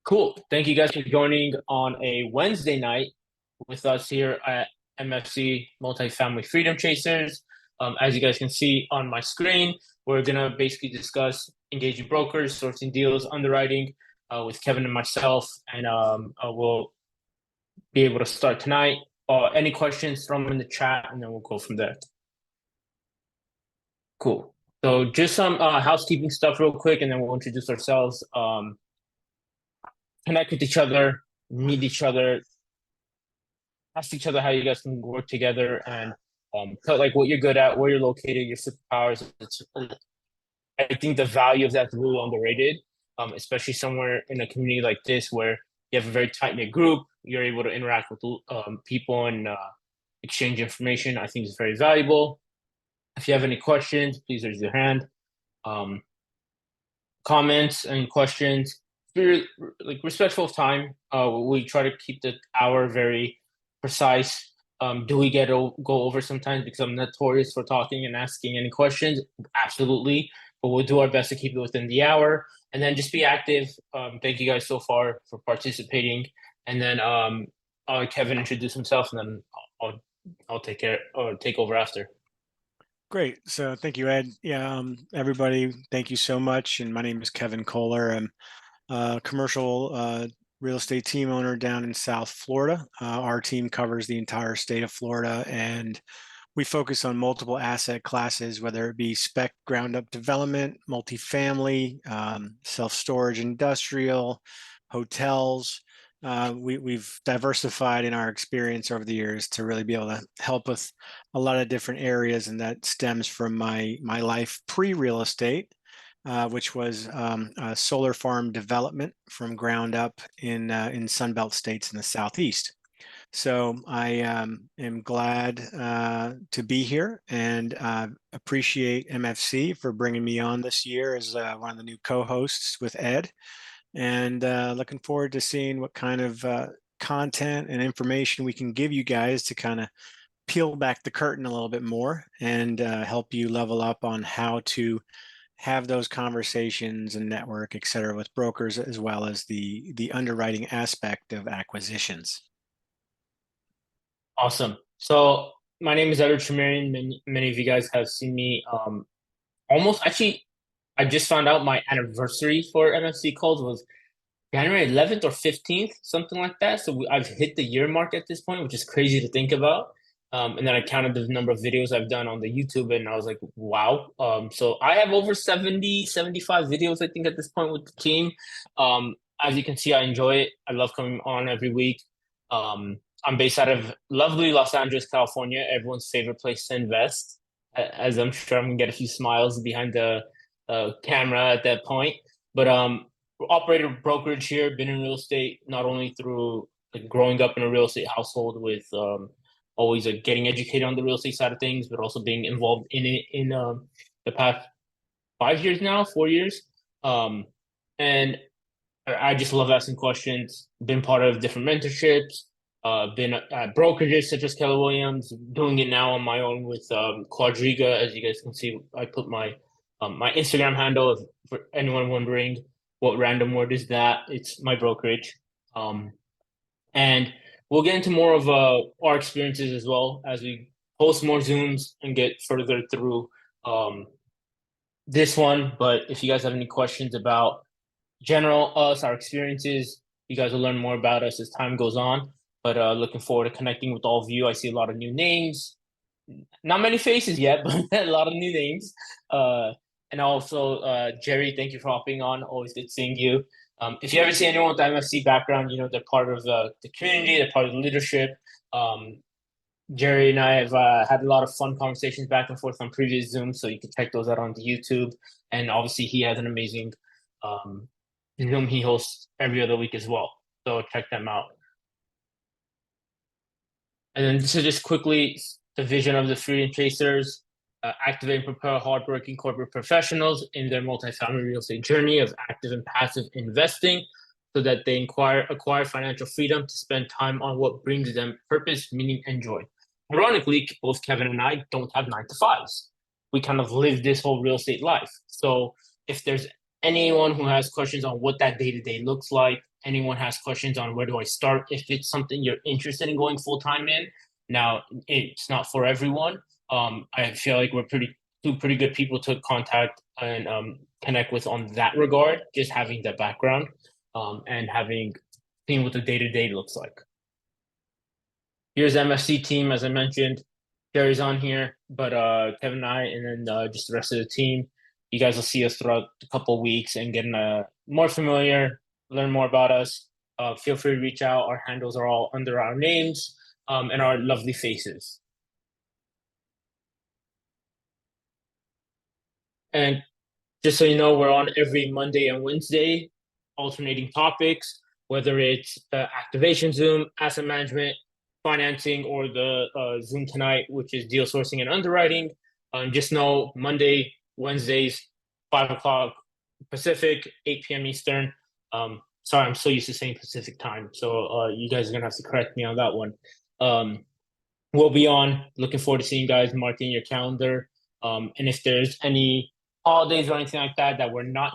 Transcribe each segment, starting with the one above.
Cool. Thank you guys for joining on a Wednesday night with us here at MFC Multifamily Freedom Chasers. As you guys can see on my screen, we're gonna basically discuss engaging brokers, sourcing deals, underwriting with Kevin and myself, and we'll be able to start tonight. Any questions, throw them in the chat, and then we'll go from there. Cool. So just some housekeeping stuff real quick, and then we'll introduce ourselves. Connect with each other, meet each other, ask each other how you guys can work together, and put like what you're good at, where you're located, your superpowers. I think the value of that's really underrated, especially somewhere in a community like this where you have a very tight knit group. You're able to interact with people and exchange information. I think is very valuable. If you have any questions, please raise your hand. Comments and questions. Be like respectful of time. We try to keep the hour very precise. Do we go over sometimes because I'm notorious for talking and asking any questions? Absolutely, but we'll do our best to keep it within the hour. And then just be active. Thank you guys so far for participating. And then I'll let Kevin introduce himself, and then I'll take over after. Great. So thank you, Ed. Yeah, everybody, thank you so much. And my name is Kevin Kohler. I'm a commercial real estate team owner down in South Florida. Our team covers the entire state of Florida, and we focus on multiple asset classes, whether it be spec ground up development, multifamily, self-storage, industrial, hotels. We've diversified in our experience over the years to really be able to help with a lot of different areas, and that stems from my life pre-real estate, which was solar farm development from ground up in Sunbelt states in the Southeast. So I am glad to be here, and appreciate MFC for bringing me on this year as one of the new co-hosts with Ed. And looking forward to seeing what kind of content and information we can give you guys to kind of peel back the curtain a little bit more and help you level up on how to have those conversations and network, et cetera, with brokers, as well as the underwriting aspect of acquisitions. Awesome. So my name is Edward Tremarian. Many of you guys have seen me almost actually. I just found out my anniversary for MFC calls was January 11th or 15th, something like that. So I've hit the year mark at this point, which is crazy to think about. And then I counted the number of videos I've done on the YouTube, and I was like, wow. So I have over 70, 75 videos, I think, at this point with the team. As you can see, I enjoy it. I love coming on every week. I'm based out of lovely Los Angeles, California, everyone's favorite place to invest, as I'm sure I'm going to get a few smiles behind the camera at that point. But operated brokerage here, been in real estate not only through like, growing up in a real estate household with always getting educated on the real estate side of things, but also being involved in it in the past 5 years now, 4 years. And I just love asking questions, been part of different mentorships, been at brokerages such as Keller Williams, doing it now on my own with Quadriga. As you guys can see, I put my Instagram handle, for anyone wondering what random word is that, it's my brokerage. And we'll get into more of our experiences as well as we host more Zooms and get further through this one. But if you guys have any questions about general us, our experiences, you guys will learn more about us as time goes on. But looking forward to connecting with all of you. I see a lot of new names. Not many faces yet, but a lot of new names. And also, Jerry, thank you for hopping on. Always good seeing you. If you ever see anyone with the MFC background, you know they're part of the community, they're part of the leadership. Jerry and I have had a lot of fun conversations back and forth on previous Zooms, so you can check those out on the YouTube. And obviously, he has an amazing Zoom he hosts every other week as well. So check them out. And then this is just quickly the vision of the Freedom Chasers. Activate and prepare hardworking corporate professionals in their multifamily real estate journey of active and passive investing so that they acquire financial freedom to spend time on what brings them purpose, meaning, and joy. Ironically, both Kevin and I don't have 9 to 5s. We kind of live this whole real estate life. So if there's anyone who has questions on what that day-to-day looks like, anyone has questions on where do I start, if it's something you're interested in going full time in. Now, it's not for everyone. I feel like we're two pretty good people to contact and connect with on that regard, just having the background and having seen what the day to day looks like. Here's MFC team, as I mentioned. Jerry's on here, but Kevin and I, and then just the rest of the team. You guys will see us throughout a couple of weeks and getting more familiar, learn more about us. Feel free to reach out. Our handles are all under our names and our lovely faces. And just so you know, we're on every Monday and Wednesday, alternating topics, whether it's activation Zoom, asset management, financing, or the Zoom tonight, which is deal sourcing and underwriting. Just know Monday, Wednesdays, 5 o'clock Pacific, 8 p.m. Eastern. Sorry, I'm so used to saying Pacific time, so you guys are gonna have to correct me on that one. Um, we'll be on. Looking forward to seeing you guys. Marking your calendar. And if there's any holidays or anything like that that we're not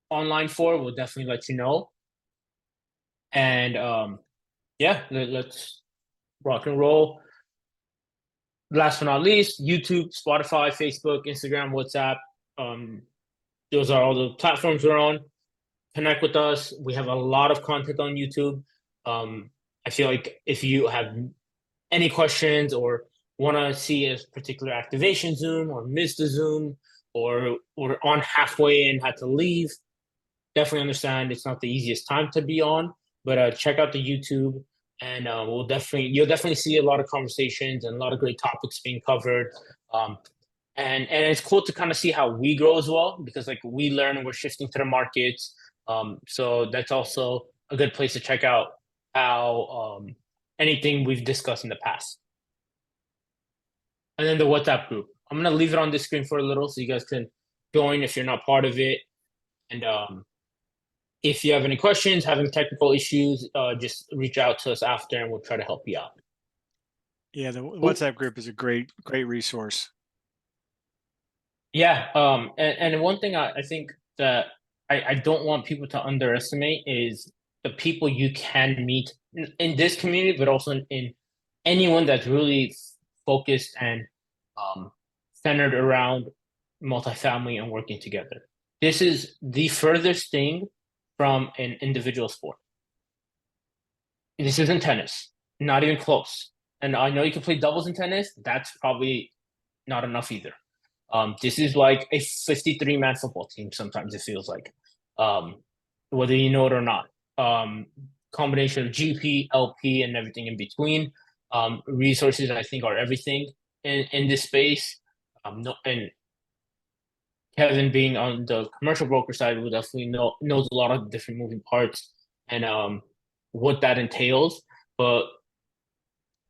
online for, we'll definitely let you know. And yeah, let's rock and roll. Last but not least, YouTube, Spotify, Facebook, Instagram, WhatsApp. Um, those are all the platforms we're on. Connect with us. We have a lot of content on YouTube. I feel like if you have any questions or want to see a particular activation Zoom or miss the Zoom or on halfway and had to leave, definitely understand it's not the easiest time to be on, but check out the YouTube and you'll definitely see a lot of conversations and a lot of great topics being covered. And it's cool to kind of see how we grow as well because like we learn and we're shifting to the markets. So that's also a good place to check out how anything we've discussed in the past. And then the WhatsApp group. I'm gonna leave it on this screen for a little so you guys can join if you're not part of it. And if you have any questions, having technical issues, just reach out to us after and we'll try to help you out. Yeah, the Cool. WhatsApp group is a great resource. Yeah. And one thing I think that I don't want people to underestimate is the people you can meet in this community, but also in anyone that's really focused and um, centered around multifamily and working together. This is the furthest thing from an individual sport. This isn't tennis, not even close. And I know you can play doubles in tennis. That's probably not enough either. This is like a 53-man football team. Sometimes it feels like, um, whether you know it or not. Combination of GP, LP, and everything in between. Resources, I think, are everything in this space. No, and Kevin, being on the commercial broker side, will definitely knows a lot of different moving parts and what that entails. But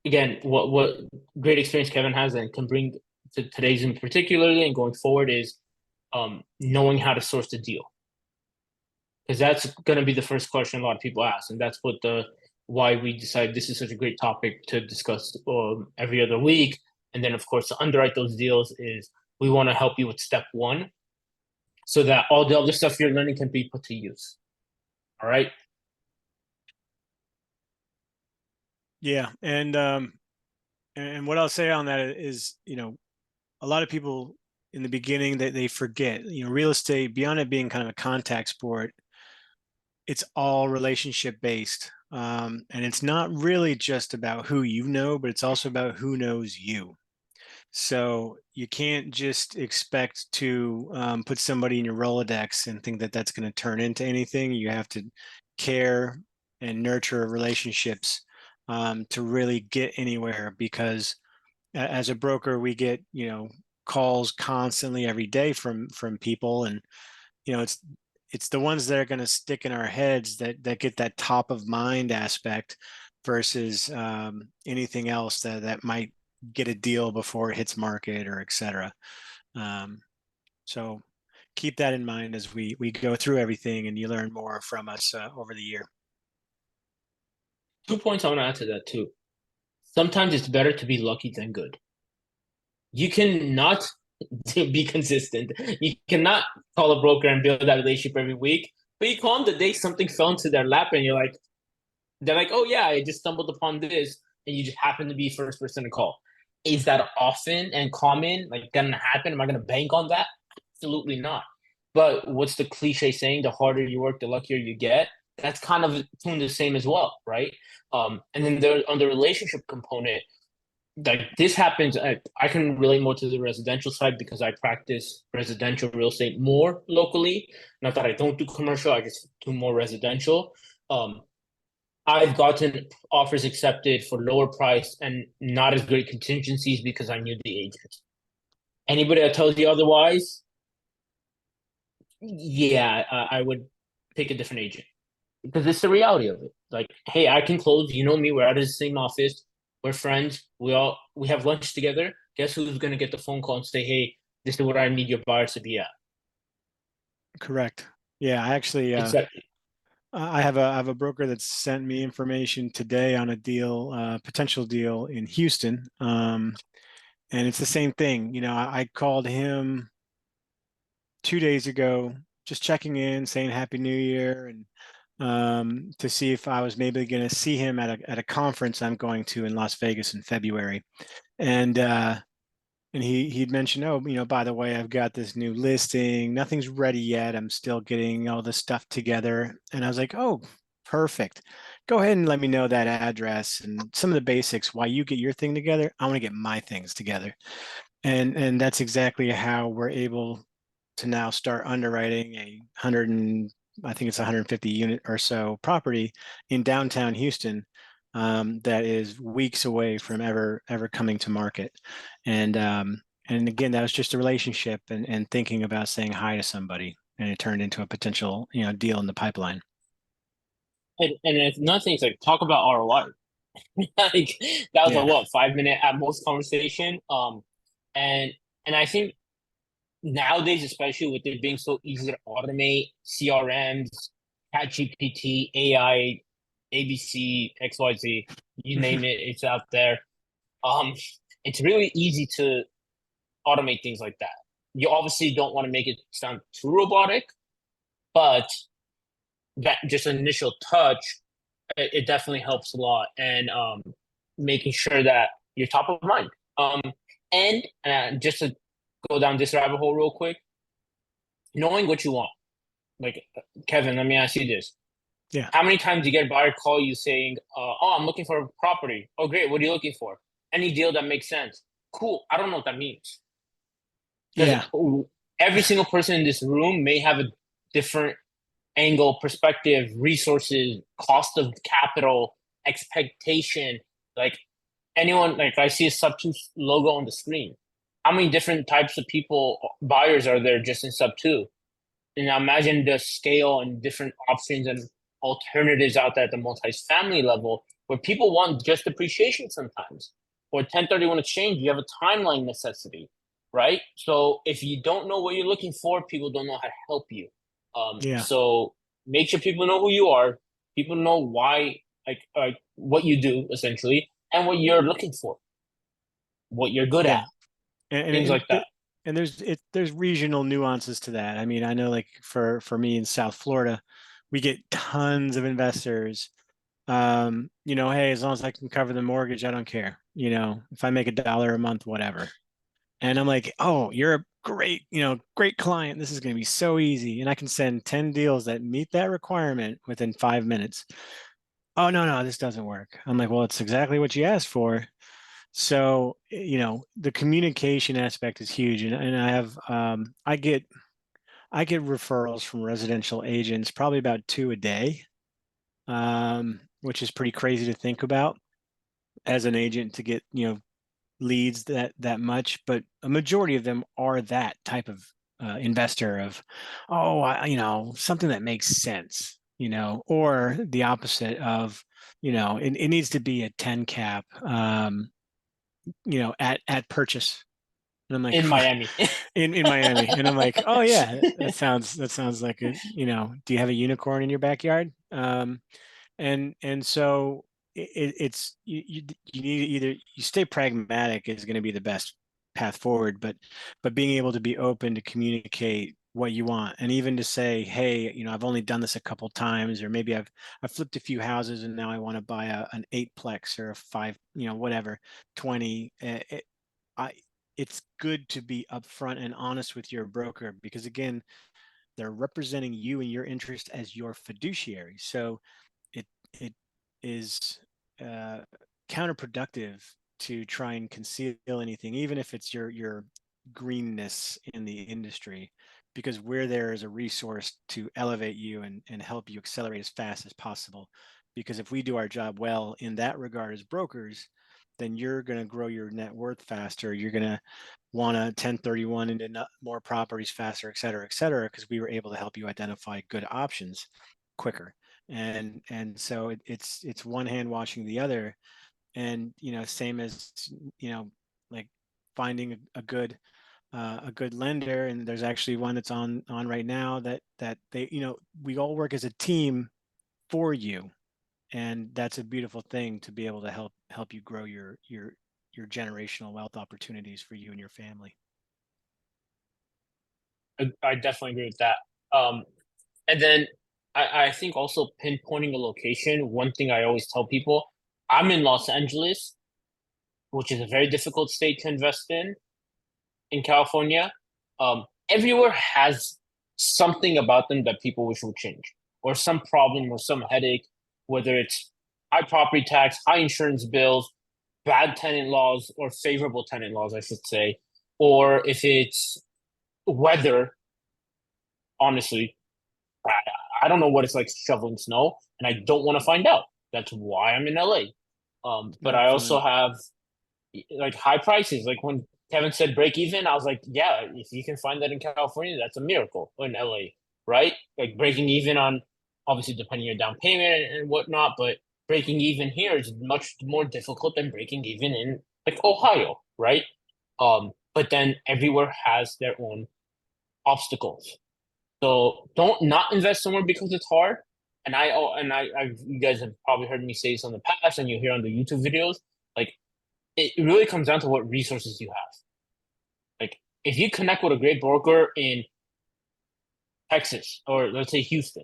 again, what great experience Kevin has and can bring to today's in particularly and going forward is knowing how to source the deal, because that's going to be the first question a lot of people ask, and that's what the why we decided this is such a great topic to discuss every other week. And then, of course, to underwrite those deals is we want to help you with step one, so that all the other stuff you're learning can be put to use. All right. Yeah, and what I'll say on that is, a lot of people in the beginning they forget, real estate, beyond it being kind of a contact sport, it's all relationship based. And it's not really just about who you know, but it's also about who knows you. So you can't just expect to put somebody in your Rolodex and think that that's going to turn into anything. You have to care and nurture relationships to really get anywhere, because as a broker, we get, calls constantly every day from people, and it's the ones that are going to stick in our heads that get that top of mind aspect versus anything else that might get a deal before it hits market or et cetera. So keep that in mind as we go through everything and you learn more from us over the year. 2 points I want to add to that too. Sometimes it's better to be lucky than good. You cannot be consistent. You cannot call a broker and build that relationship every week But you call them the day something fell into their lap, and they're like, oh yeah, I just stumbled upon this, and you just happen to be first person to call. Is that often and common? Like, gonna happen? Am I gonna bank on that? Absolutely not. But what's the cliche saying? The harder you work, the luckier you get. That's kind of tuned the same as well, right? And then there on the relationship component, like this happens. I can relate more to the residential side because I practice residential real estate more locally. Not that I don't do commercial, I just do more residential. Um, I've gotten offers accepted for lower price and not as great contingencies because I knew the agent. Anybody that tells you otherwise, yeah, I would pick a different agent because it's the reality of it. Like, hey, I can close. You know me. We're out of the same office. We're friends. We have lunch together. Guess who's gonna get the phone call and say, hey, this is what I need your buyers to be at. Correct. Yeah, I actually Exactly. I have a broker that sent me information today on a deal, potential deal in Houston. And it's the same thing. I called him 2 days ago, just checking in, saying Happy New Year, and to see if I was maybe going to see him at a conference I'm going to in Las Vegas in February. And he'd mentioned, oh, by the way, I've got this new listing. Nothing's ready yet. I'm still getting all this stuff together. And I was like, oh, perfect. Go ahead and let me know that address and some of the basics. While you get your thing together, I want to get my things together. And that's exactly how we're able to now start underwriting a hundred and I think it's 150 unit or so property in downtown Houston, that is weeks away from ever coming to market. And again, that was just a relationship and thinking about saying hi to somebody, and it turned into a potential deal in the pipeline. And it's another thing is like talk about ROI. Like that was a Yeah. what 5 minute at most conversation. And and I think nowadays, especially with it being so easy to automate CRMs, ChatGPT, AI, ABC, XYZ, you name it, it's out there. Um, it's really easy to automate things like that. You obviously don't want to make it sound too robotic, but that just initial touch, it definitely helps a lot. And making sure that you're top of mind. And just to go down this rabbit hole real quick, knowing what you want. Like, Kevin, let me ask you this. Yeah. How many times do you get a buyer call you saying, oh, I'm looking for a property. Oh, great. What are you looking for? Any deal that makes sense. Cool. I don't know what that means. Because Yeah. every single person in this room may have a different angle, perspective, resources, cost of capital, expectation. Like anyone, like I see a sub two logo on the screen. How many different types of people, buyers are there just in sub two? And now imagine the scale and different options and alternatives out there at the multifamily level where people want just appreciation sometimes. Or 1031 exchange, you have a timeline necessity, right? So if you don't know what you're looking for, people don't know how to help you. Yeah. So make sure people know who you are, people know why, what you do essentially, and what you're looking for, what you're good at, Yeah. and things and like that. and there's regional nuances to that. I mean, I know, like, for me in South Florida, we get tons of investors. Hey, as long as I can cover the mortgage, I don't care. If I make $1 a month, whatever. And I'm like, oh, you're a great client. This is going to be so easy, and I can send 10 deals that meet that requirement within 5 minutes. Oh, no, no, this doesn't work. I'm like, well, it's exactly what you asked for. So, the communication aspect is huge. And I get referrals from residential agents, probably about two a day, which is pretty crazy to think about as an agent to get, leads that much. But a majority of them are that type of investor of, oh, something that makes sense, or the opposite of, it needs to be a 10 cap, at purchase. And I'm like, In Miami. in Miami. And I'm like, oh yeah, that sounds like it. Do you have a unicorn in your backyard? And so it's you need to either you stay pragmatic is going to be the best path forward, but being able to be open to communicate what you want. And even to say, hey, I've only done this a couple times, or maybe I've flipped a few houses and now I want to buy an eightplex or a five, whatever, 20. I it's good to be upfront and honest with your broker, because again, they're representing you and your interest as your fiduciary. So it is uh, counterproductive to try and conceal anything, even if it's your greenness in the industry, because we're there as a resource to elevate you and help you accelerate as fast as possible. Because if we do our job well in that regard as brokers, then you're going to grow your net worth faster. You're going to want to 1031 into more properties faster, et cetera, because we were able to help you identify good options quicker. And so it's one hand washing the other. And same as like finding a good lender. And there's actually one that's on right now that they, we all work as a team for you. And that's a beautiful thing, to be able to help you grow your generational wealth opportunities for you and your family. I definitely agree with that. And then I think also pinpointing a location. One thing I always tell people, I'm in Los Angeles, which is a very difficult state to invest in California. Everywhere has something about them that people wish would change, or some problem or some headache, whether it's high property tax, high insurance bills, bad tenant laws, or favorable tenant laws, I should say, or if it's weather. Honestly, I, I don't know what it's like shoveling snow, and I don't want to find out. That's why I'm in LA. But Not I also fun. have like high prices. Like when Kevin said break even, I was like, yeah, if you can find that in California, that's a miracle. Or in LA, right? Like breaking even on, obviously depending on your down payment and whatnot, but breaking even here is much more difficult than breaking even in like Ohio, right? But then everywhere has their own obstacles. So don't not invest somewhere because it's hard. And you guys have probably heard me say this in the past, and you hear on the YouTube videos. Like it really comes down to what resources you have. Like if you connect with a great broker in Texas or let's say Houston,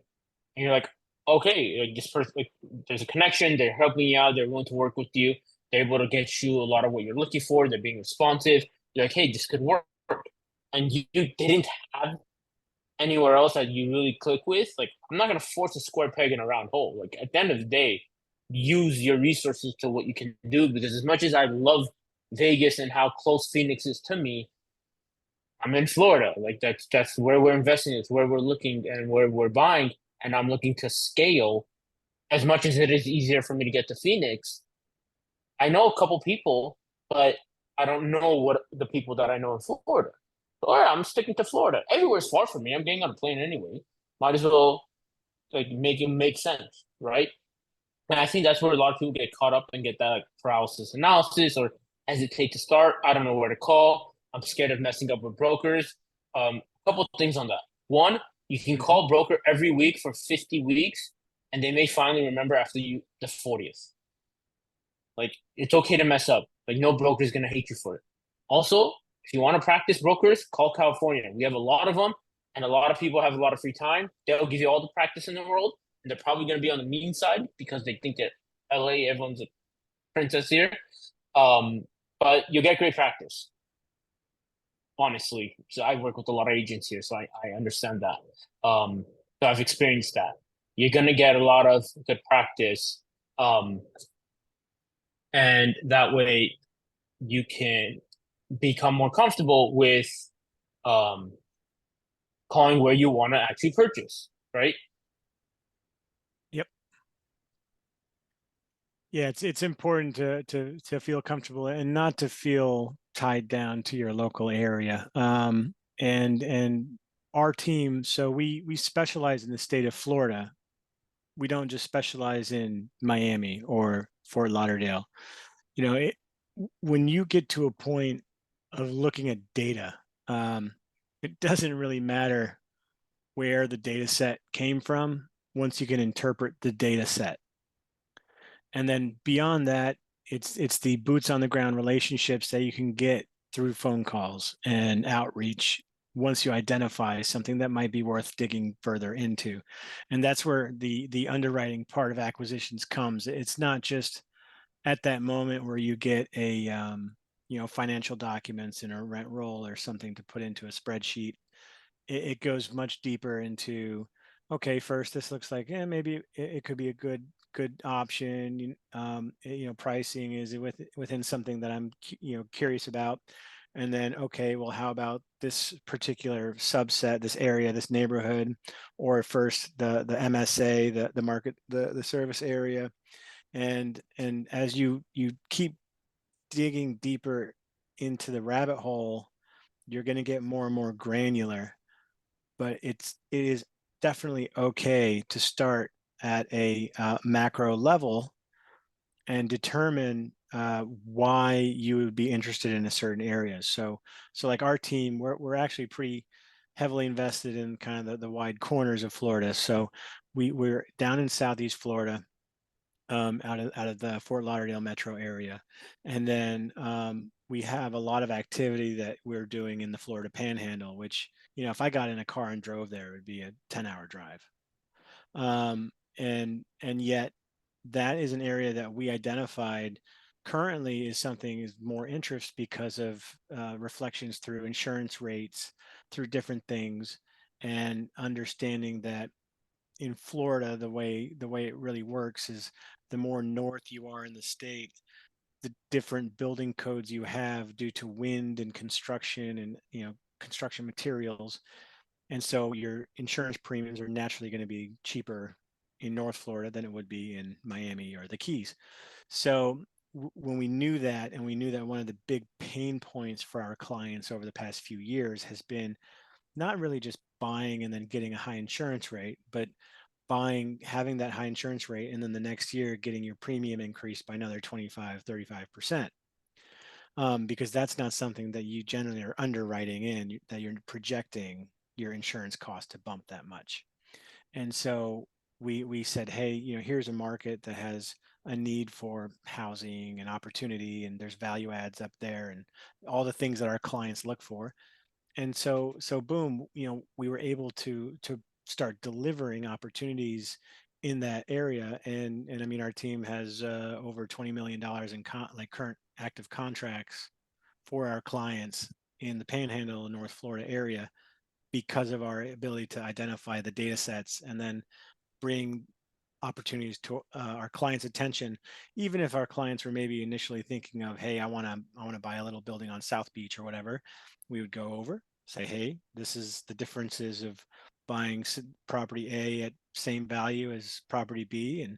and you're like, okay, like this person, like there's a connection, they're helping you out, they're willing to work with you, they're able to get you a lot of what you're looking for, they're being responsive. You're like, hey, this could work, and you didn't have anywhere else that you really click with. Like, I'm not gonna force a square peg in a round hole. Like at the end of the day, use your resources to what you can do. Because as much as I love Vegas and how close Phoenix is to me, I'm in Florida. Like that's where we're investing. It's where we're looking and where we're buying. And I'm looking to scale. As much as it is easier for me to get to Phoenix, I know a couple people, but I don't know what the people that I know in Florida. So, all right, I'm sticking to Florida. Everywhere's far from me. I'm getting on a plane anyway. Might as well like make it make sense, right? And I think that's where a lot of people get caught up and get that like, paralysis analysis or hesitate to start. I don't know where to call. I'm scared of messing up with brokers. A couple of things on that. One, you can Hmm. call broker every week for 50 weeks, and they may finally remember after you the 40th. Like it's okay to mess up. Like no broker is gonna hate you for it. Also, if you want to practice brokers, call California. We have a lot of them, and a lot of people have a lot of free time. They'll give you all the practice in the world, and they're probably gonna be on the mean side because they think that LA, everyone's a princess here. Um, but you'll get great practice, honestly. So I work with a lot of agents here, so I understand that. So I've experienced that. You're gonna get a lot of good practice. Um, and that way you can become more comfortable with um, calling where you want to actually purchase, right? Yep. Yeah, it's important to feel comfortable and not to feel tied down to your local area. And our team, so we specialize in the state of Florida. We don't just specialize in Miami or Fort Lauderdale. You know, when you get to a point of looking at data, it doesn't really matter where the data set came from once you can interpret the data set. And then beyond that, it's the boots on the ground relationships that you can get through phone calls and outreach once you identify something that might be worth digging further into. And that's where the underwriting part of acquisitions comes. It's not just at that moment where you get a financial documents in a rent roll or something to put into a spreadsheet. It goes much deeper into, okay, first this looks like maybe it could be a good option. Pricing is within something that I'm curious about. And then, okay, well, how about this particular subset, this area, this neighborhood, or first the MSA, the market, the service area. And as you keep digging deeper into the rabbit hole, you're going to get more and more granular. But it is definitely okay to start at a macro level and determine why you would be interested in a certain area. So like our team, we're actually pretty heavily invested in kind of the wide corners of Florida. So we're down in Southeast Florida, out of the Fort Lauderdale metro area. And then we have a lot of activity that we're doing in the Florida Panhandle, which, if I got in a car and drove there, it would be a 10-hour drive. And yet that is an area that we identified currently is something is more interest because of reflections through insurance rates, through different things, and understanding that in Florida, the way it really works is the more north you are in the state, the different building codes you have due to wind and construction and construction materials. And so your insurance premiums are naturally going to be cheaper in North Florida than it would be in Miami or the Keys. So when we knew that, and we knew that one of the big pain points for our clients over the past few years has been not really just buying and then getting a high insurance rate, but having that high insurance rate, and then the next year getting your premium increased by another 25-35%. Because that's not something that you generally are underwriting in, that you're projecting your insurance cost to bump that much. And so we said, hey, here's a market that has a need for housing and opportunity, and there's value adds up there and all the things that our clients look for. And so boom, we were able to start delivering opportunities in that area. And I mean, our team has over $20 million in current active contracts for our clients in the Panhandle and North Florida area, because of our ability to identify the data sets and then bring opportunities to our clients' attention, even if our clients were maybe initially thinking of, hey, I want to buy a little building on South Beach or whatever. We would go over, say, hey, this is the differences of buying property A at same value as property B, and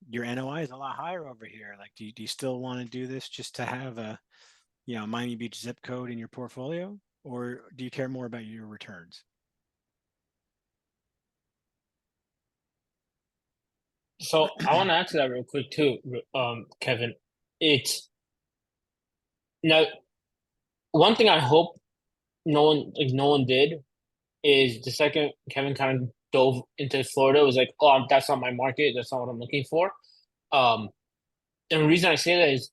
your NOI is a lot higher over here. Like, do you still want to do this just to have a Miami Beach zip code in your portfolio, or do you care more about your returns? So I want to answer that real quick too, Kevin. It's now one thing I hope no one did is the second Kevin kind of dove into Florida was like, oh, that's not my market. That's not what I'm looking for. Um, and the reason I say that is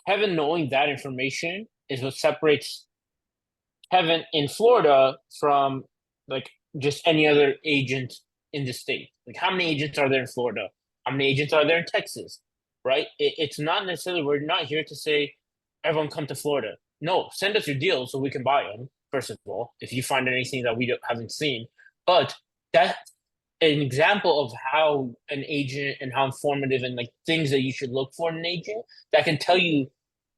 Kevin knowing that information is what separates Kevin in Florida from like just any other agent in the state. Like, how many agents are there in Florida? How many agents are there in Texas? Right? It's not necessarily, we're not here to say everyone come to Florida. No, send us your deals so we can buy them. First of all, if you find anything that haven't seen, but that's an example of how an agent and how informative and like things that you should look for in an agent that can tell you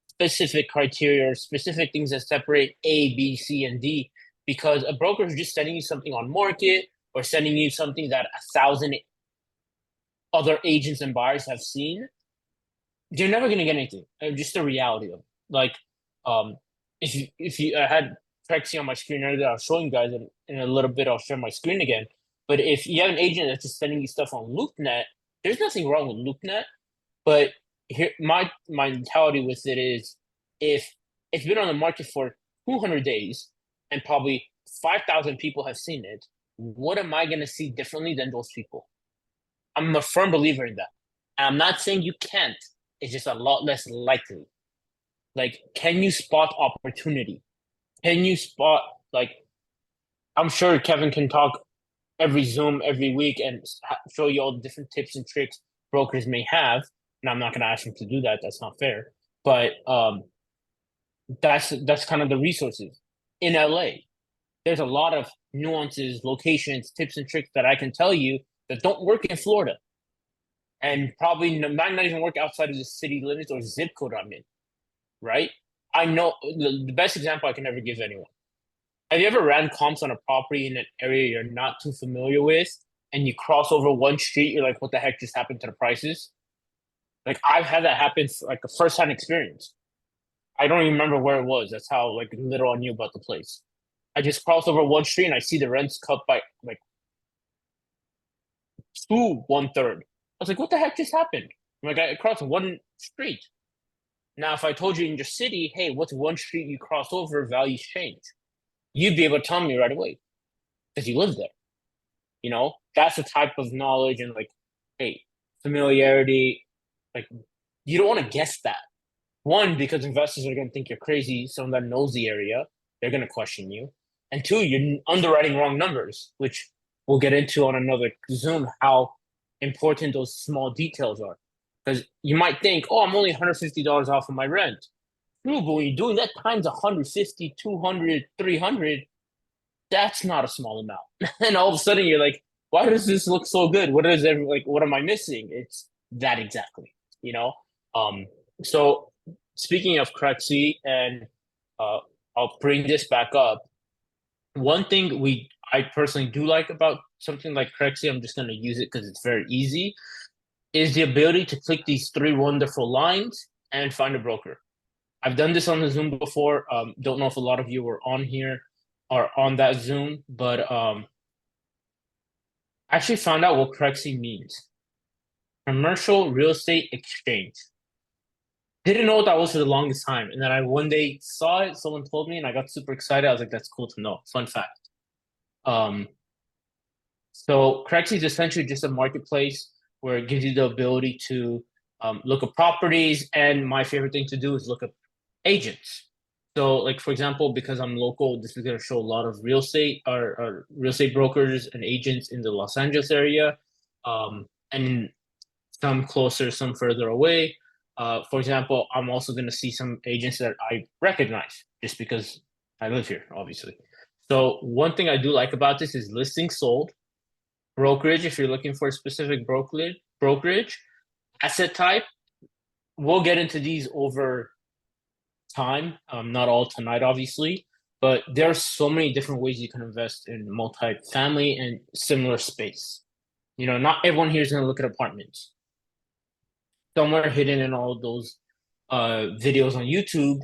specific criteria or specific things that separate A, B, C, and D. Because a broker is just sending you something on market or sending you something that 1,000 other agents and buyers have seen, you're never going to get anything. Just the reality of it. Like, um, if you I had Trexie on my screen earlier, I was showing you guys, and in a little bit I'll share my screen again. But if you have an agent that's just sending you stuff on LoopNet, there's nothing wrong with LoopNet. But here, my mentality with it is, if it's been on the market for 200 days and probably 5,000 people have seen it, what am I going to see differently than those people? I'm a firm believer in that. And I'm not saying you can't. It's just a lot less likely. Like, can you spot opportunity? Can you spot Like I'm sure Kevin can talk every Zoom every week and show you all the different tips and tricks brokers may have. And I'm not going to ask him to do that. That's not fair. But that's kind of the resources in LA. There's a lot of nuances, locations, tips and tricks that I can tell you that don't work in Florida, and probably might not even work outside of the city limits or zip code I'm in. Right? I know the best example I can ever give anyone. Have you ever ran comps on a property in an area you're not too familiar with, and you cross over one street? You're like, "What the heck just happened to the prices?" Like I've had that happen, like a first-hand experience. I don't even remember where it was. That's how like little I knew about the place. I just crossed over one street and I see the rents cut by like two one third. I was like, what the heck just happened? I'm like, I crossed one street. Now, if I told you in your city, hey, what's one street you cross over, values change, you'd be able to tell me right away because you live there. That's the type of knowledge and like, hey, familiarity. Like, you don't want to guess that. One, because investors are going to think you're crazy. Someone that knows the area, they're going to question you. And two, you're underwriting wrong numbers, which we'll get into on another Zoom how important those small details are. Because you might think, oh, I'm only $150 off of my rent. True, but when you're doing that times 150, 200, 300, that's not a small amount. And all of a sudden you're like, why does this look so good? What am I missing? It's that exactly, you know? Um, so speaking of Crexy, and uh, I'll bring this back up. One thing I personally do like about something like Crexy, I'm just going to use it because it's very easy, is the ability to click these three wonderful lines and find a broker. I've done this on the Zoom before. Don't know if a lot of you were on here or on that Zoom, but I actually found out what Crexy means. Commercial Real Estate Exchange. Didn't know what that was for the longest time. And then I one day saw it, someone told me, and I got super excited. I was like, that's cool to know. Fun fact. Um, so Crexy is essentially just a marketplace where it gives you the ability to look at properties. And my favorite thing to do is look at agents. So, like for example, because I'm local, this is going to show a lot of real estate brokers and agents in the Los Angeles area, and some closer, some further away. For example, I'm also going to see some agents that I recognize just because I live here, obviously. So one thing I do like about this is listing sold, brokerage. If you're looking for a specific brokerage, asset type. We'll get into these over time. Not all tonight, obviously, but there are so many different ways you can invest in multifamily and similar space. Not everyone here is going to look at apartments. Somewhere hidden in all of those videos on YouTube,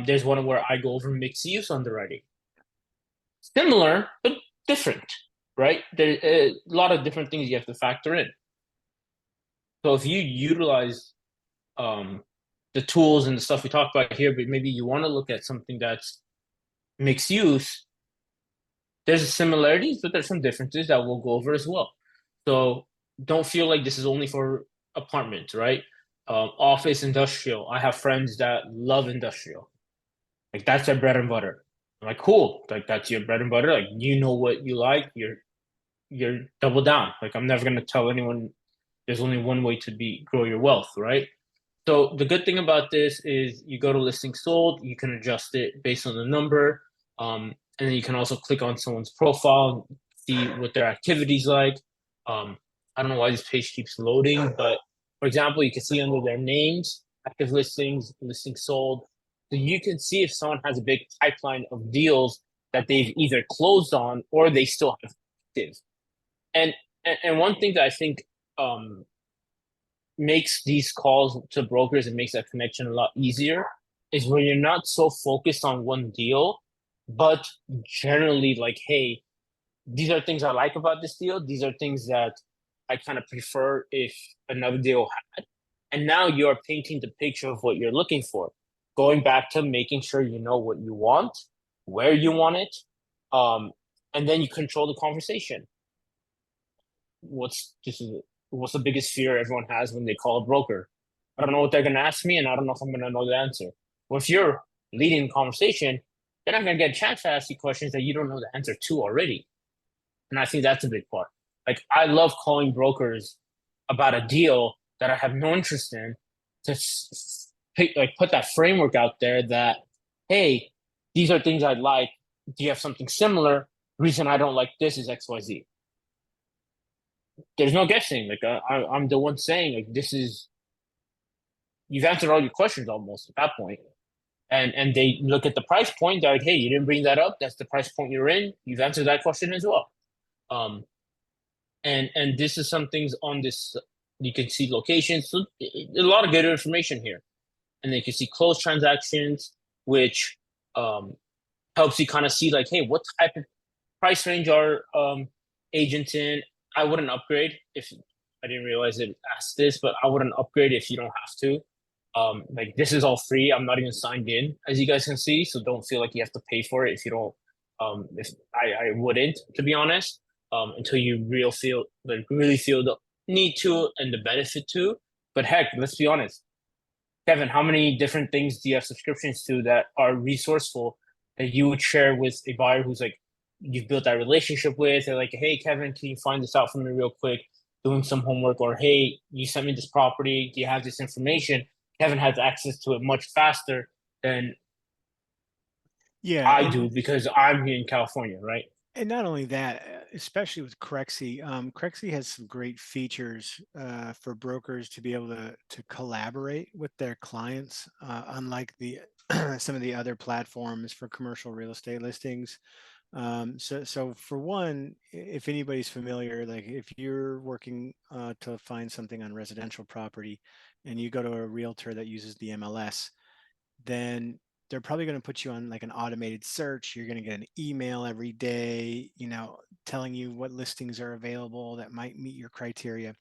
there's one where I go over mixed use underwriting. Similar, but different, right? There a lot of different things you have to factor in. So if you utilize um, the tools and the stuff we talked about here, but maybe you want to look at something that's mixed use, there's similarities, but there's some differences that we'll go over as well. So don't feel like this is only for apartments, right? Office, industrial. I have friends that love industrial. Like that's their bread and butter. I'm like, cool. Like that's your bread and butter. Like you know what you like. You're double down. Like I'm never gonna tell anyone there's only one way to grow your wealth, right? So the good thing about this is you go to listing sold, you can adjust it based on the number. And then you can also click on someone's profile and see what their activity's like. I don't know why this page keeps loading, but for example, you can see under their names, active listings, listings sold. So you can see if someone has a big pipeline of deals that they've either closed on or they still have active. And and one thing that I think makes these calls to brokers and makes that connection a lot easier is when you're not so focused on one deal, but generally like, hey, these are things I like about this deal. These are things that I kind of prefer if another deal had. And now you're painting the picture of what you're looking for. Going back to making sure you know what you want, where you want it, um, and then you control the conversation. What's this is what's the biggest fear everyone has when they call a broker? I don't know what they're gonna ask me, and I don't know if I'm gonna know the answer. Well, if you're leading the conversation, they're not gonna get a chance to ask you questions that you don't know the answer to already. And I think that's a big part. Like I love calling brokers about a deal that I have no interest in to like put that framework out there that, hey, these are things I'd like. Do you have something similar? Reason I don't like this is XYZ. There's no guessing. Like I'm the one saying like this is you've answered all your questions almost at that point. And they look at the price point. They're like, hey, you didn't bring that up. That's the price point you're in. You've answered that question as well. Um, and this is some things on this. You can see locations. So a lot of good information here, and then you can see closed transactions, which um, helps you kind of see like, hey, what type of price range are agents in? I wouldn't upgrade if I didn't realize it asked this, but I wouldn't upgrade if you don't have to. Like this is all free. I'm not even signed in, as you guys can see, so don't feel like you have to pay for it if you don't. If I wouldn't, to be honest, until you really feel the need to and the benefit to. But heck, let's be honest, Kevin, how many different things do you have subscriptions to that are resourceful that you would share with a buyer who's like you've built that relationship with? They're like, hey, Kevin, can you find this out for me real quick? Doing some homework, or hey, you sent me this property. Do you have this information? Kevin has access to it much faster than Yeah, I do because I'm here in California, right? and not only that, especially with Crexi, Crexi has some great features for brokers to be able to collaborate with their clients, unlike the some of the other platforms for commercial real estate listings. So for one, if anybody's familiar, like if you're working to find something on residential property, and you go to a realtor that uses the MLS, then they're probably going to put you on like an automated search. You're going to get an email every day, telling you what listings are available that might meet your criteria.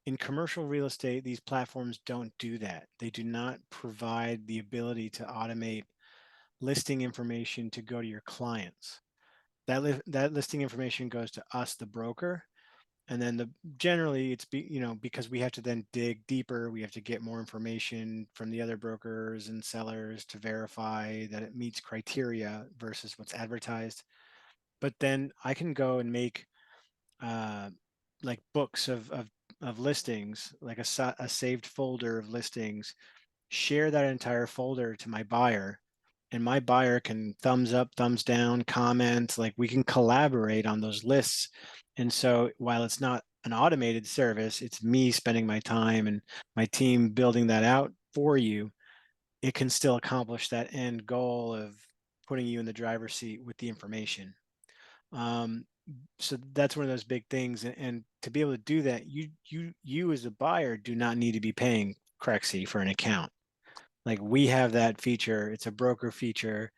In commercial real estate, these platforms don't do that. They do not provide the ability to automate listing information to go to your clients. That listing information goes to us, the broker, and then generally it's because we have to then dig deeper. We have to get more information from the other brokers and sellers to verify that it meets criteria versus what's advertised. But then I can go and make uh, like books of listings, like a saved folder of listings, share that entire folder to my buyer, and my buyer can thumbs up, thumbs down, comment. Like we can collaborate on those lists. And so while it's not an automated service, it's me spending my time and my team building that out for you. It can still accomplish that end goal of putting you in the driver's seat with the information. Um, so that's one of those big things. And to be able to do that, you as a buyer do not need to be paying Crexi for an account. Like we have that feature. It's a broker feature,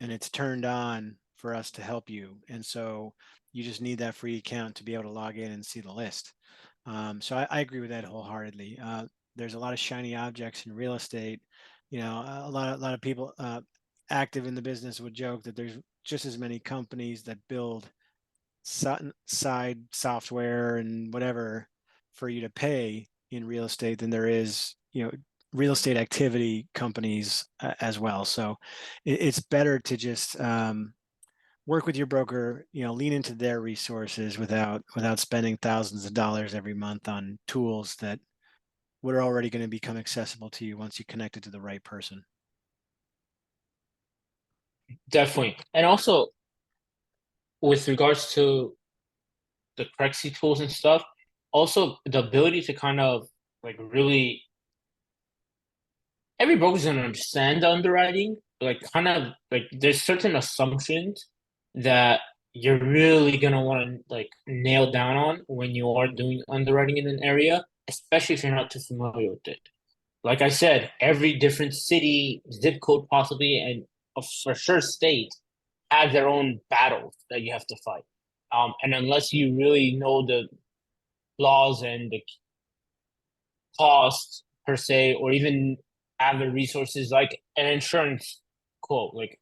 and it's turned on for us to help you. And so you just need that free account to be able to log in and see the list. So I agree with that wholeheartedly. There's a lot of shiny objects in real estate. A lot of people active in the business would joke that there's just as many companies that build side software and whatever for you to pay in real estate than there is, real estate activity companies as well. So it's better to just work with your broker, lean into their resources without spending thousands of dollars every month on tools that would are already going to become accessible to you once you connect it to the right person. Definitely. And also with regards to the Crexy tools and stuff, also the ability to kind of like really every broker's gonna understand the underwriting, but like kind of like there's certain assumptions that you're really gonna want to like nail down on when you are doing underwriting in an area, especially if you're not too familiar with it. Like I said, every different city, zip code possibly, and for sure state have their own battles that you have to fight. And unless you really know the laws and the costs per se, or even have the resources like an insurance quote. Like,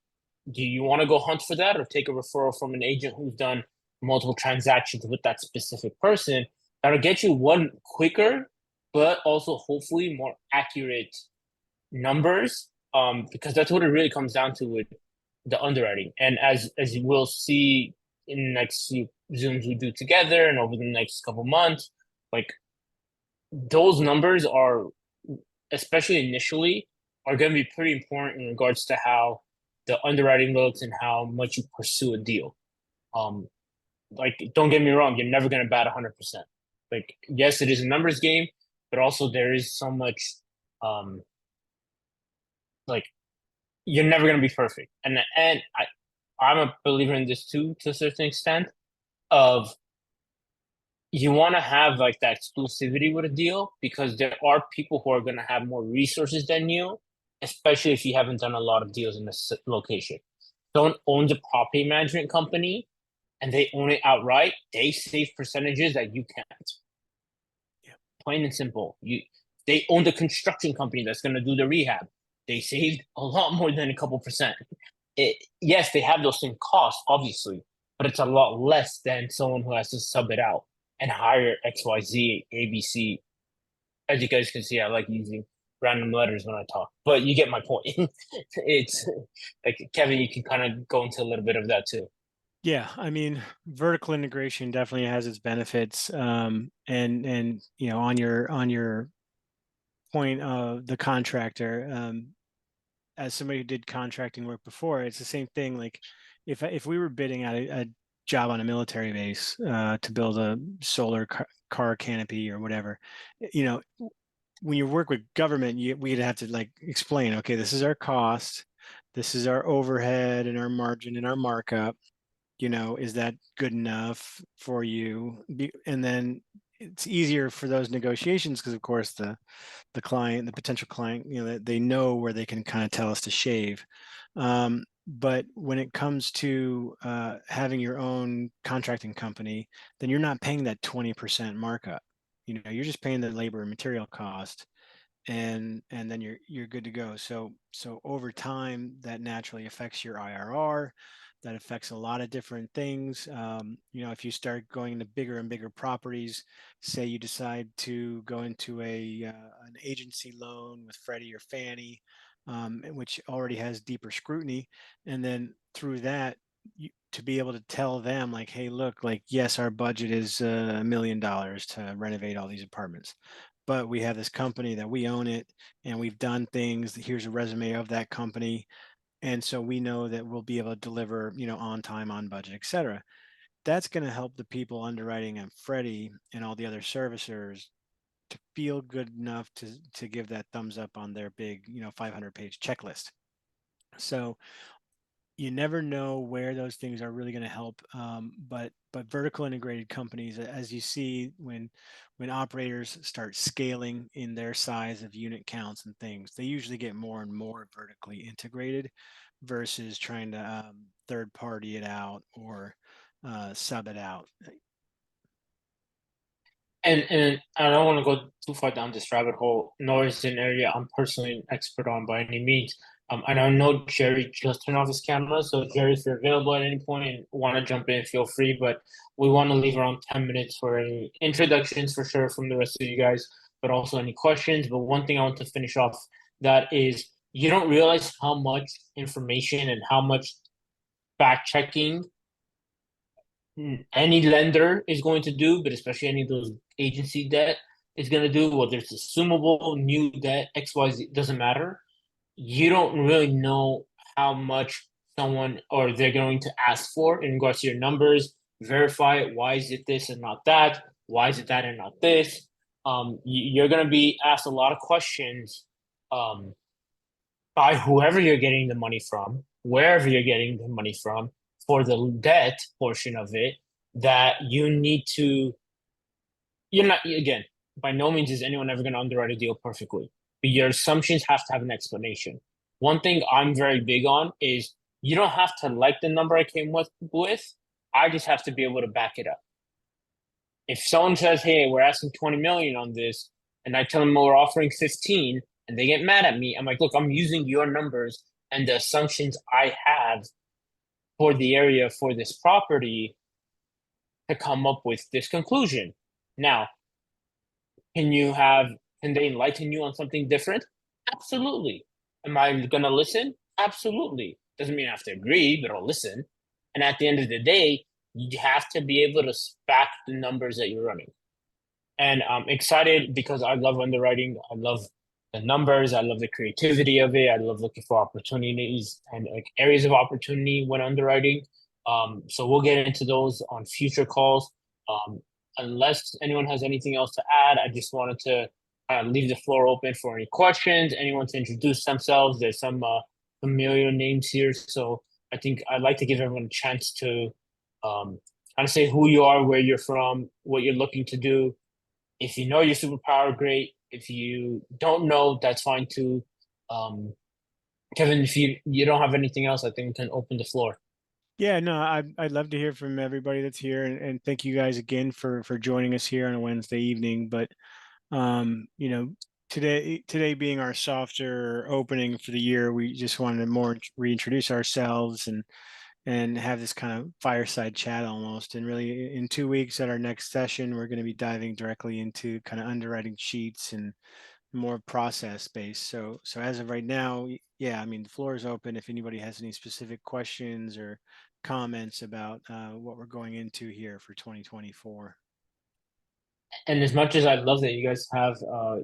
do you want to go hunt for that or take a referral from an agent who's done multiple transactions with that specific person? That'll get you one quicker, but also hopefully more accurate numbers. Because that's what it really comes down to with the underwriting. And as you will see in the next few Zooms we do together and over the next couple months, like those numbers are, especially initially, are going to be pretty important in regards to how the underwriting looks and how much you pursue a deal. Um, like, don't get me wrong, you're never going to bat 100%. Like, yes, it is a numbers game, but also there is so much, um, like, you're never going to be perfect. I'm a believer in this too, to a certain extent, of you want to have like that exclusivity with a deal because there are people who are going to have more resources than you, especially if you haven't done a lot of deals in this location. Someone owns a property management company and they own it outright, they save percentages that you can't. Yeah. Plain and simple. They own the construction company that's going to do the rehab. They saved a lot more than a couple percent. Yes, they have those same costs, obviously, but it's a lot less than someone who has to sub it out and hire XYZ, ABC. As you guys can see, I like using random letters when I talk, but you get my point. It's like Kevin, you can kind of go into a little bit of that too. Yeah, I mean, vertical integration definitely has its benefits. And on your point of the contractor, as somebody who did contracting work before, it's the same thing. Like if we were bidding at a job on a military base to build a solar car canopy or whatever, you know, when you work with government, we'd have to like explain, okay, this is our cost, this is our overhead and our margin and our markup. Is that good enough for you? And then it's easier for those negotiations because, of course, the client, the potential client, they know where they can kind of tell us to shave. But when it comes to having your own contracting company, then you're not paying that 20% markup. You're just paying the labor and material cost, and then you're good to go. So over time, that naturally affects your IRR. That affects a lot of different things. If you start going into bigger and bigger properties, say you decide to go into an agency loan with Freddie or Fannie, which already has deeper scrutiny, and then through that, to be able to tell them like, hey, look, like, yes, our budget is $1 million to renovate all these apartments, but we have this company that we own it and we've done things. Here's a resume of that company. And so we know that we'll be able to deliver, on time, on budget, et cetera. That's going to help the people underwriting at Freddie and all the other servicers to feel good enough to give that thumbs up on their big, 500-page checklist. So you never know where those things are really going to help. But vertical integrated companies, as you see, when operators start scaling in their size of unit counts and things, they usually get more and more vertically integrated versus trying to third party it out or sub it out. And I don't want to go too far down this rabbit hole, nor is it an area I'm personally an expert on by any means. And I know Jerry just turned off his camera, so Jerry, if you're available at any point and want to jump in, feel free. But we want to leave around 10 minutes for any introductions for sure from the rest of you guys, but also any questions. But one thing I want to finish off that is you don't realize how much information and how much fact checking any lender is going to do, but especially any of those agency debt is going to do, whether it's assumable, new debt, XYZ, doesn't matter. You don't really know how much someone or they're going to ask for in regards to your numbers, verify it. Why is it this and not that? Why is it that and not this? You're going to be asked a lot of questions um, by whoever you're getting the money from, wherever you're getting the money from, for the debt portion of it, that you need to, you're not, again, by no means is anyone ever going to underwrite a deal perfectly, but your assumptions have to have an explanation. One thing I'm very big on is you don't have to like the number I came with. I just have to be able to back it up. If someone says, hey, we're asking 20 million on this, and I tell them we're offering 15, and they get mad at me, I'm like, look, I'm using your numbers and the assumptions I have for the area for this property to come up with this conclusion. Now, can they enlighten you on something different? Absolutely. Am I going to listen? Absolutely. Doesn't mean I have to agree, but I'll listen. And at the end of the day, you have to be able to back the numbers that you're running. And I'm excited because I love underwriting. I love the numbers. I love the creativity of it. I love looking for opportunities and like areas of opportunity when underwriting. So we'll get into those on future calls. Um, unless anyone has anything else to add, I just wanted to leave the floor open for any questions. Anyone to introduce themselves. There's some familiar names here, so I think I'd like to give everyone a chance to kind of say who you are, where you're from, what you're looking to do. If you know your superpower, great. If you don't know, that's fine too. Um, Kevin, if you don't have anything else, I think we can open the floor. Yeah, no, I'd love to hear from everybody that's here, and thank you guys again for joining us here on a Wednesday evening. But you know, today being our softer opening for the year, we just wanted to more reintroduce ourselves and have this kind of fireside chat almost. And really, in 2 weeks at our next session, we're going to be diving directly into kind of underwriting sheets and more process based. So as of right now, yeah, I mean, the floor is open if anybody has any specific questions or comments about what we're going into here for 2024. And as much as I love that you guys have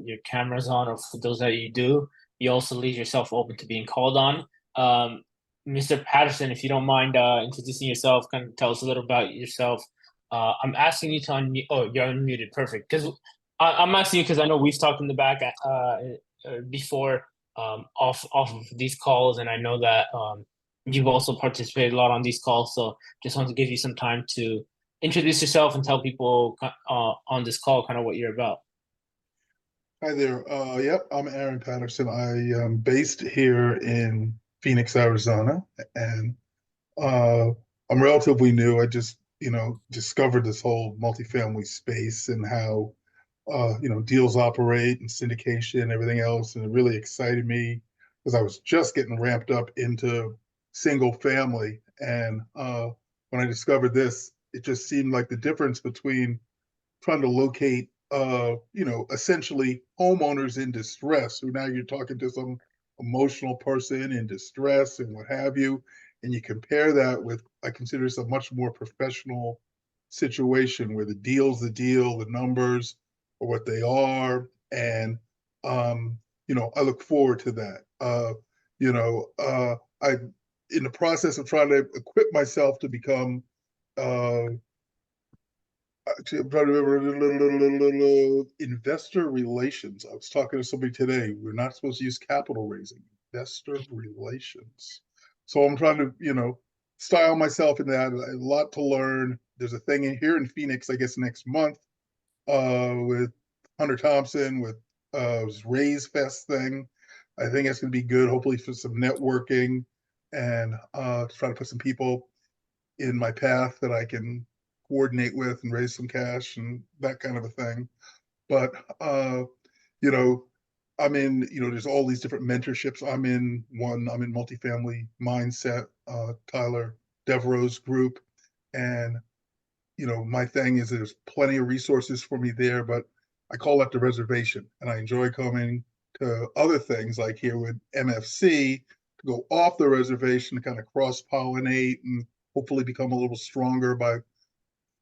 your cameras on, or for those that you do, you also leave yourself open to being called on. Um, Mr. Patterson, if you don't mind introducing yourself, kind of tell us a little about yourself. I'm asking you to unmute. Oh, you're unmuted. Perfect. Because I'm asking you because I know we've talked in the back before off of these calls, and I know that you've also participated a lot on these calls. So just want to give you some time to introduce yourself and tell people on this call kind of what you're about. Hi there. Yep, I'm Aaron Patterson. I am based here in Phoenix, Arizona, and uh, I'm relatively new. I just, discovered this whole multifamily space and how, deals operate and syndication and everything else, and it really excited me because I was just getting ramped up into single family, and when I discovered this, it just seemed like the difference between trying to locate essentially homeowners in distress who now you're talking to some emotional person in distress and what have you. And you compare that with, I consider this a much more professional situation where the deal's the deal, the numbers are what they are. And, I look forward to that. I, in the process of trying to equip myself to become uh, actually, I'm trying to remember investor relations. I was talking to somebody today. We're not supposed to use capital raising, investor relations. So I'm trying to, style myself in that. A lot to learn. There's a thing in here in Phoenix, I guess, next month with Hunter Thompson with Raise Fest thing. I think it's going to be good, hopefully, for some networking and try to put some people in my path that I can coordinate with and raise some cash and that kind of a thing. But you know, I'm in, there's all these different mentorships. I'm in multifamily mindset, Tyler Devereaux's group. And, my thing is there's plenty of resources for me there, but I call that the reservation. And I enjoy coming to other things like here with MFC to go off the reservation to kind of cross pollinate and hopefully become a little stronger by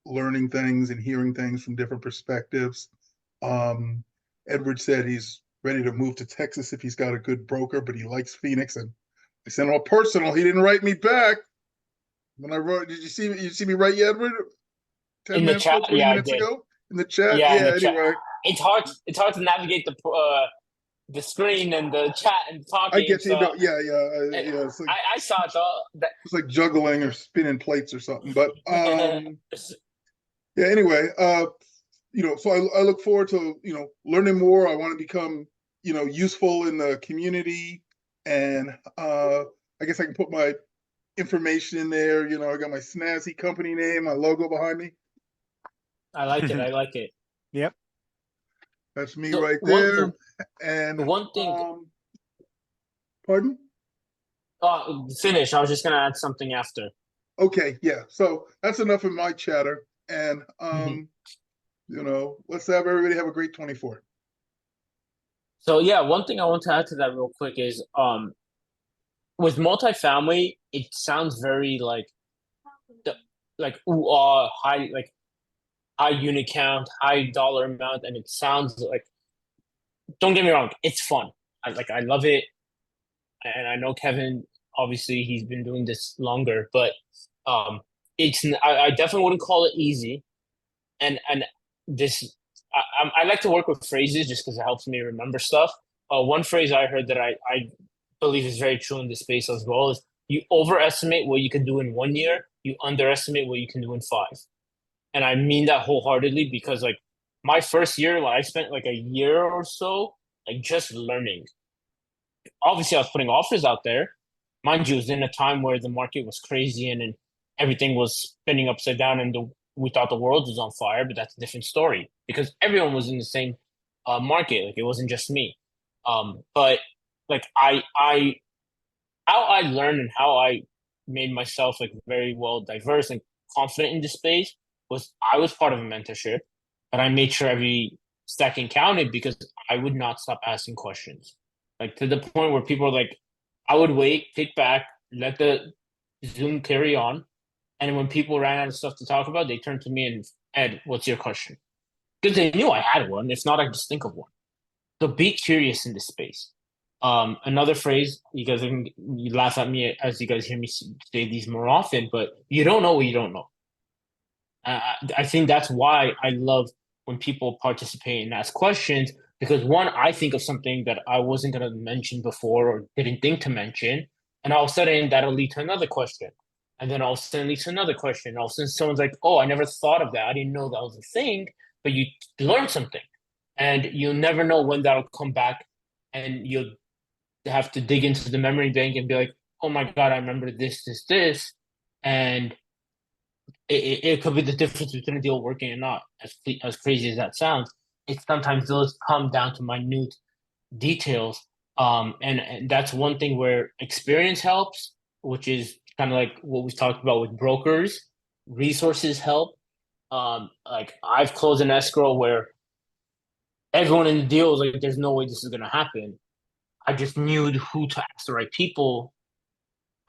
learning things and hearing things from different perspectives. Um, Edward said he's ready to move to Texas if he's got a good broker, but he likes Phoenix. And I sent him a personal. He didn't write me back. When I wrote, did you see me write you, Edward? 10 In the minutes ago, chat, 20 yeah, I minutes did. ago in the chat? Yeah, in the Yeah, chat. anyway, It's hard to navigate the screen and the chat and I talking. get you. So No, yeah, I, yeah. I saw it though. It's like juggling or spinning plates or something. But That yeah, anyway, so I look forward to, learning more. I want to become, useful in the community. And I guess I can put my information in there. I got my snazzy company name, my logo behind me. I like it. I like it. Yep. That's me So right one there. the, And the one thing. pardon? Finish. I was just gonna add something after. Okay, yeah. So that's enough of my chatter. And Mhm. let's have everybody have a great 24. So yeah, one thing I want to add to that real quick is with multifamily, it sounds very like ooh, high, like high unit count, high dollar amount, and it sounds like, don't get me wrong, it's fun. I love it, and I know Kevin. Obviously, he's been doing this longer, but um, I definitely wouldn't call it easy. And this I like to work with phrases just because it helps me remember stuff. One phrase I heard that I believe is very true in this space as well is you overestimate what you can do in 1 year, you underestimate what you can do in five. And I mean that wholeheartedly because like my first year, when I spent like a year or so, like just learning. Obviously, I was putting offers out there. Mind you, it was in a time where the market was crazy and everything was spinning upside down and we thought the world was on fire, but that's a different story because everyone was in the same market. Like it wasn't just me. But like how I learned and how I made myself like very well diverse and confident in this space was I was part of a mentorship, but I made sure every second counted because I would not stop asking questions. Like to the point where people are like, I would wait, kick back, let the Zoom carry on. And when people ran out of stuff to talk about, they turned to me and Ed, what's your question? Because they knew I had one. If not, I just think of one. So be curious in this space. Another phrase, you guys you laugh at me as you guys hear me say these more often, but you don't know what you don't know. I think that's why I love when people participate and ask questions because one, I think of something that I wasn't going to mention before or didn't think to mention, and all of a sudden that'll lead to another question, and then all of a sudden leads to another question. All of a sudden someone's like, "Oh, I never thought of that. I didn't know that was a thing," but you learn something, and you'll never know when that'll come back, and you'll have to dig into the memory bank and be like, "Oh my God, I remember this," and it could be the difference between a deal working and not. As crazy as that sounds, it sometimes does come down to minute details. And that's one thing where experience helps, which is kind of like what we've talked about with brokers. Resources help. Like I've closed an escrow where everyone in the deal was like, "There's no way this is gonna happen." I just knew who to ask the right people.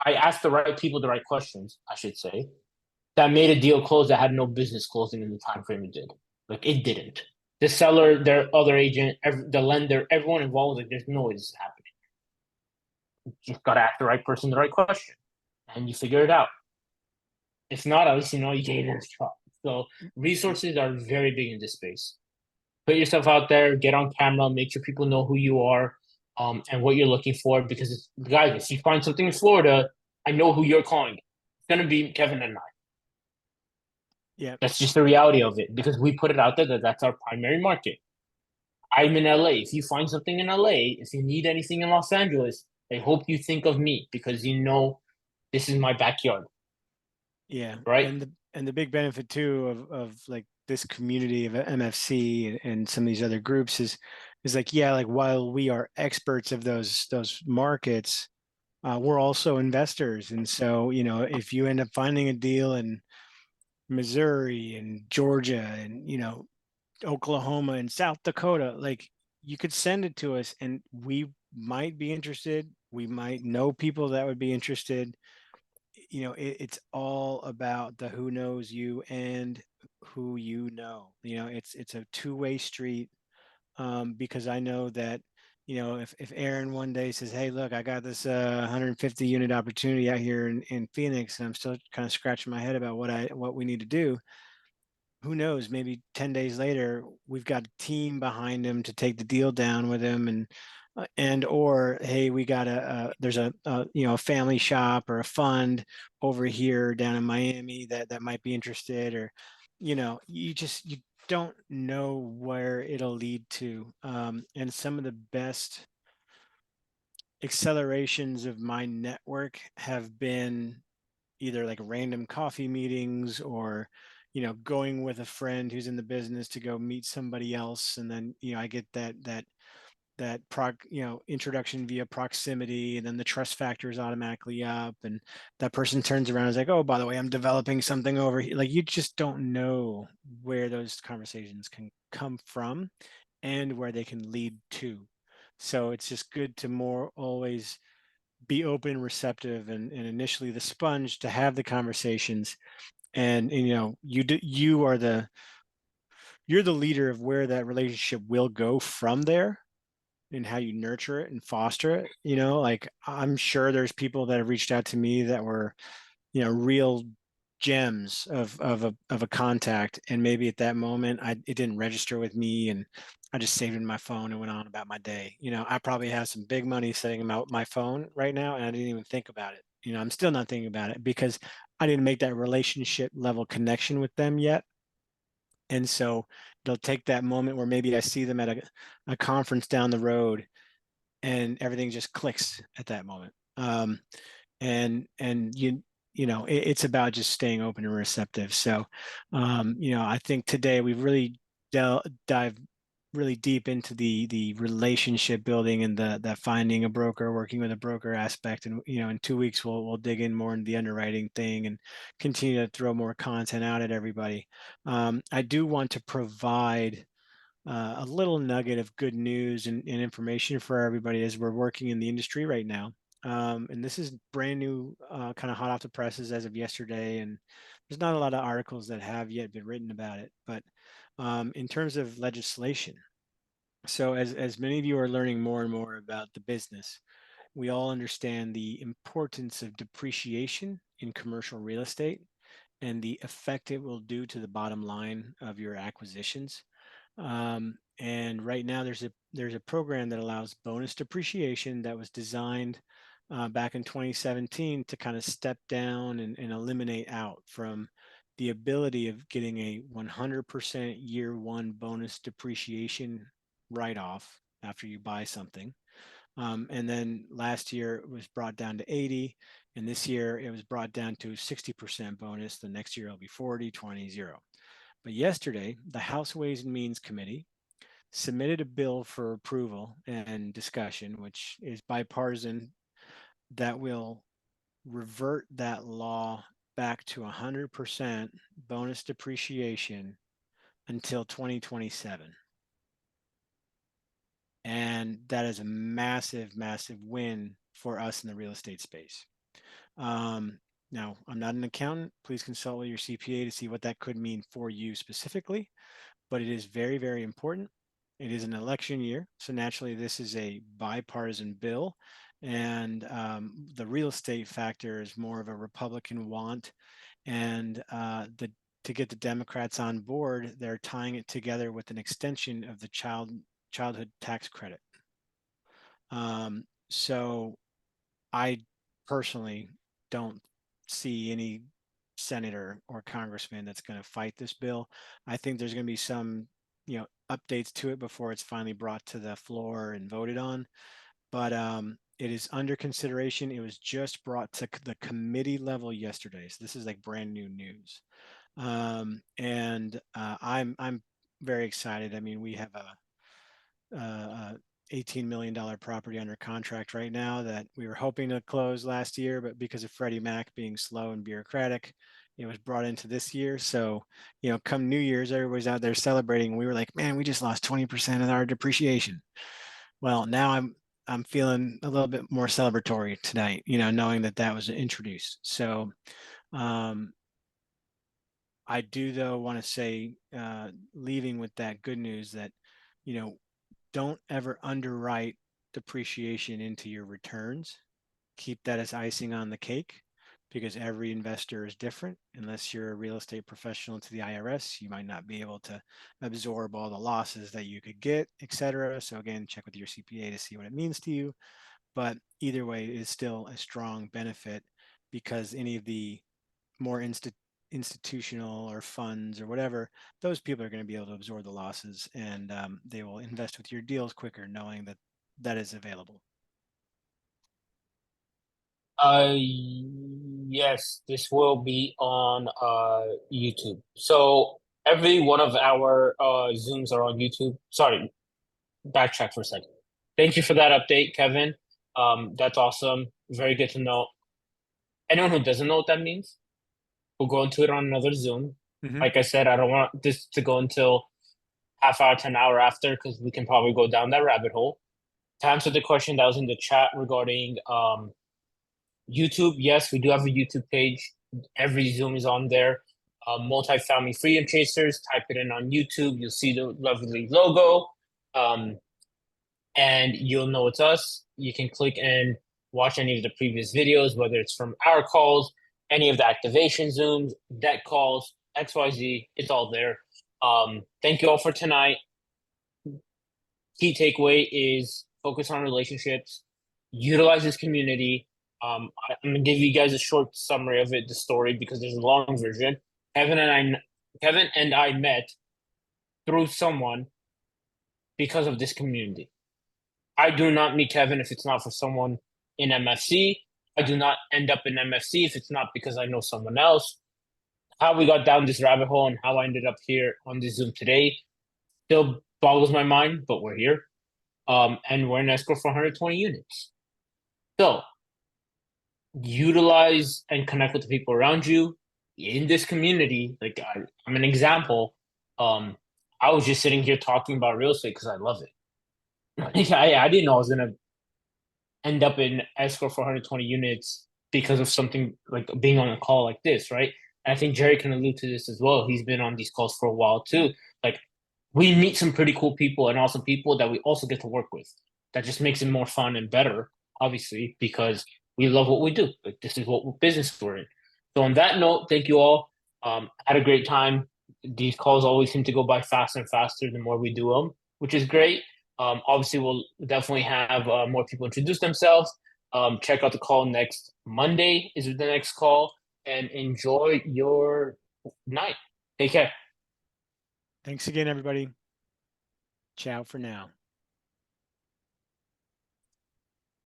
I asked the right people the right questions, I should say, that made a deal close that had no business closing in the time frame it did. Like it didn't. The seller, their other agent, the lender, everyone involved, like there's no way this is happening. You just gotta ask the right person the right question, and you figure it out. If not, at least you know you gave it a shot. So resources are very big in this space. Put yourself out there, get on camera, make sure people know who you are, and what you're looking for. Because guys, if you find something in Florida, I know who you're calling. It's gonna be Kevin and I. Yeah. That's just the reality of it because we put it out there that that's our primary market. I'm in LA. If you find something in LA, if you need anything in Los Angeles, I hope you think of me because you know this is my backyard, Yeah. right? And the big benefit too of like this community of MFC and some of these other groups is like, yeah, like while we are experts of those markets, we're also investors. And so, if you end up finding a deal in Missouri and Georgia and, Oklahoma and South Dakota, like you could send it to us and we might be interested. We might know people that would be interested. It's all about the who knows you and who you know. It's a two-way street, because I know that, if Aaron one day says, "Hey, look, I got this 150 unit opportunity out here in Phoenix, and I'm still kind of scratching my head about what we need to do," who knows, maybe 10 days later we've got a team behind him to take the deal down with him, or hey, we got there's a family shop or a fund over here down in Miami that might be interested, or you don't know where it'll lead to. And some of the best accelerations of my network have been either like random coffee meetings, or going with a friend who's in the business to go meet somebody else, and then I get that introduction via proximity, and then the trust factor is automatically up, and that person turns around and is like, "Oh, by the way, I'm developing something over here." Like you just don't know where those conversations can come from and where they can lead to. So it's just good to more always be open, receptive, and initially the sponge to have the conversations. And you're the leader of where that relationship will go from there, and how you nurture it and foster it. Like, I'm sure there's people that have reached out to me that were, real gems of a contact, and maybe at that moment it didn't register with me, and I just saved it in my phone and went on about my day. I probably have some big money sitting in my phone right now, and I didn't even think about it. I'm still not thinking about it because I didn't make that relationship level connection with them yet. And so they'll take that moment where maybe I see them at a conference down the road, and everything just clicks at that moment. And it's about just staying open and receptive. So I think today we've really dived really deep into the relationship building and the finding a broker, working with a broker aspect. And in 2 weeks we'll dig in more into the underwriting thing and continue to throw more content out at everybody. I do want to provide a little nugget of good news and information for everybody as we're working in the industry right now. And this is brand new, kind of hot off the presses as of yesterday. And there's not a lot of articles that have yet been written about it. But in terms of legislation, so as many of you are learning more and more about the business, we all understand the importance of depreciation in commercial real estate and the effect it will do to the bottom line of your acquisitions. And right now there's a program that allows bonus depreciation that was designed back in 2017 to kind of step down and eliminate out from the ability of getting a 100% year one bonus depreciation write-off after you buy something. And then last year it was brought down to 80, and this year it was brought down to 60% bonus. The next year it'll be 40, 20, 0. But yesterday, the House Ways and Means Committee submitted a bill for approval and discussion, which is bipartisan, that will revert that law back to 100% bonus depreciation until 2027. And that is a massive, massive win for us in the real estate space. Now, I'm not an accountant. Please consult with your CPA to see what that could mean for you specifically, but it is very, very important. It is an election year, so naturally this is a bipartisan bill, and the real estate factor is more of a Republican want, and to get the Democrats on board, they're tying it together with an extension of the childhood tax credit. So I personally don't see any senator or congressman that's going to fight this bill. I think there's going to be some, updates to it before it's finally brought to the floor and voted on. But it is under consideration. It was just brought to the committee level yesterday, so this is like brand new news. And I'm very excited. I mean, we have a $18 million property under contract right now that we were hoping to close last year, but because of Freddie Mac being slow and bureaucratic, it was brought into this year. So, come New Year's, everybody's out there celebrating. We were like, man, we just lost 20% of our depreciation. Well, now I'm feeling a little bit more celebratory tonight, knowing that was introduced. So, I do though want to say, leaving with that good news that, don't ever underwrite depreciation into your returns. Keep that as icing on the cake, because every investor is different. Unless you're a real estate professional to the IRS, you might not be able to absorb all the losses that you could get, etc. So again, check with your CPA to see what it means to you. But either way, it is still a strong benefit, because any of the more institutional or funds or whatever, those people are going to be able to absorb the losses, and they will invest with your deals quicker, knowing that is available. Yes, this will be on YouTube. So every one of our Zooms are on YouTube. Sorry, backtrack for a second. Thank you for that update, Kevin. That's awesome. Very good to know. Anyone who doesn't know what that means, we'll go into it on another Zoom. Mm-hmm. Like I said, I don't want this to go until half hour to an hour after, because we can probably go down that rabbit hole. To answer the question that was in the chat regarding YouTube, yes, we do have a YouTube page. Every Zoom is on there. Multifamily Freedom Chasers, type it in on YouTube. You'll see the lovely logo. And you'll know it's us. You can click and watch any of the previous videos, whether it's from our calls, any of the activation Zooms, debt calls, XYZ, it's all there. Thank you all for tonight. Key takeaway is focus on relationships, utilize this community. I'm gonna give you guys a short summary of it, the story, because there's a long version. Kevin and I met through someone because of this community. I do not meet Kevin if it's not for someone in MFC. I do not end up in MFC if it's not because I know someone else. How we got down this rabbit hole and how I ended up here on this Zoom today still boggles my mind, but we're here. And we're in escrow for 120 units. So utilize and connect with the people around you in this community. Like I'm an example. I was just sitting here talking about real estate because I love it. I didn't know I was gonna end up in escrow for 120 units because of something like being on a call like this, right? And I think Jerry can allude to this as well. He's been on these calls for a while too. Like we meet some pretty cool people and awesome people that we also get to work with. That just makes it more fun and better, obviously, because we love what we do. Like this is what business we're in. So on that note, thank you all. Had a great time. These calls always seem to go by faster and faster the more we do them, which is great. Obviously, we'll definitely have more people introduce themselves. Check out the call next Monday is the next call, and enjoy your night. Take care. Thanks again, everybody. Ciao for now.